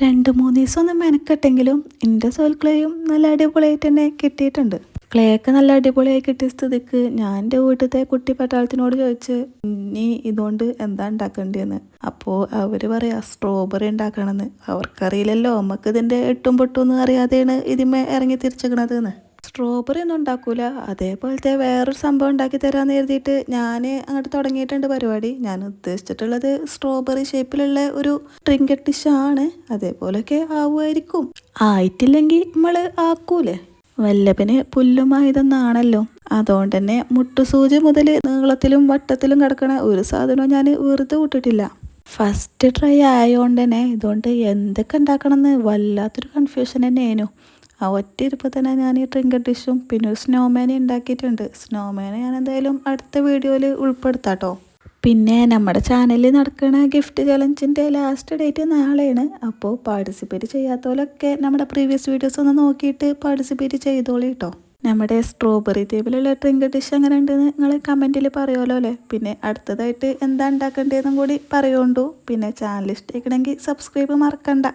2-3 ദിവസം ഒന്ന് മെനക്കെട്ടെങ്കിലും എൻ്റെ സോൽ ക്ലേയും നല്ല അടിപൊളിയായിട്ട് തന്നെ കിട്ടിയിട്ടുണ്ട്. ക്ലേ ഒക്കെ നല്ല അടിപൊളിയായി കിട്ടിയ സ്ഥിതിക്ക് ഞാൻ എൻ്റെ വീട്ടിലത്തെ കുട്ടി പട്ടാളത്തിനോട് ചോദിച്ച് ഇനി ഇതുകൊണ്ട് എന്താ ഉണ്ടാക്കേണ്ടതെന്ന്. അപ്പോൾ അവർ പറയാ സ്ട്രോബെറി ഉണ്ടാക്കണമെന്ന്. അവർക്കറിയില്ലല്ലോ നമുക്ക് ഇതിൻ്റെ എട്ടും പൊട്ടും ഒന്നും അറിയാതെയാണ് ഇതിന്മേ ഇറങ്ങി തിരിച്ചേക്കണതെന്ന്. സ്ട്രോബെറി ഒന്നും ഉണ്ടാക്കൂല, അതേപോലത്തെ വേറൊരു സംഭവം ഉണ്ടാക്കി തരാമെന്ന് കരുതിയിട്ട് ഞാൻ അങ്ങോട്ട് തുടങ്ങിയിട്ടുണ്ട് പരിപാടി. ഞാൻ ഉദ്ദേശിച്ചിട്ടുള്ളത് സ്ട്രോബെറി ഷേപ്പിലുള്ള ഒരു ട്രിങ്കറ്റ് ഡിഷാണ്. അതേപോലെയൊക്കെ ആവുമായിരിക്കും. ആയിട്ടില്ലെങ്കിൽ നമ്മൾ ആക്കൂലേ. വല്ലഭന് പുല്ലുമായതെന്നാണല്ലോ. അതുകൊണ്ട് തന്നെ മുട്ടുസൂചി മുതൽ നീളത്തിലും വട്ടത്തിലും കിടക്കണ ഒരു സാധനവും ഞാൻ വെറുതെ വിട്ടിട്ടില്ല. ഫസ്റ്റ് ട്രൈ ആയതുകൊണ്ട് തന്നെ ഇതുകൊണ്ട് എന്തൊക്കെ ഉണ്ടാക്കണമെന്ന് വല്ലാത്തൊരു കൺഫ്യൂഷൻ തന്നെയായിരുന്നു. ആ ഒറ്റ ഇരുപ്പോൾ തന്നെ ഞാൻ ഈ ട്രിങ്കറ്റ് ഡിഷും പിന്നെ ഒരു സ്നോമാനെ ഉണ്ടാക്കിയിട്ടുണ്ട്. സ്നോമാനെ ഞാൻ എന്തായാലും അടുത്ത വീഡിയോയിൽ ഉൾപ്പെടുത്താട്ടോ. പിന്നെ നമ്മുടെ ചാനലിൽ നടക്കുന്ന ഗിഫ്റ്റ് ചലഞ്ചിൻ്റെ ലാസ്റ്റ് ഡേറ്റ് നാളെയാണ്. അപ്പോൾ പാർട്ടിസിപ്പേറ്റ് ചെയ്യാത്തവരൊക്കെ നമ്മുടെ പ്രീവിയസ് വീഡിയോസ് ഒന്ന് നോക്കിയിട്ട് പാർട്ടിസിപ്പേറ്റ് ചെയ്തോളൂ കേട്ടോ. നമ്മുടെ സ്ട്രോബെറി ടേബിളുള്ള ട്രിങ്കറ്റ് ഡിഷ് എങ്ങനെ ഉണ്ടെന്ന് നിങ്ങൾ കമൻറ്റിൽ പറയുമല്ലോ അല്ലേ. പിന്നെ അടുത്തതായിട്ട് എന്താ ഉണ്ടാക്കേണ്ടതെന്നും കൂടി പറയുകൊണ്ടു. പിന്നെ ചാനൽ ഇഷ്ടമാക്കണമെങ്കിൽ സബ്സ്ക്രൈബ് മറക്കണ്ട.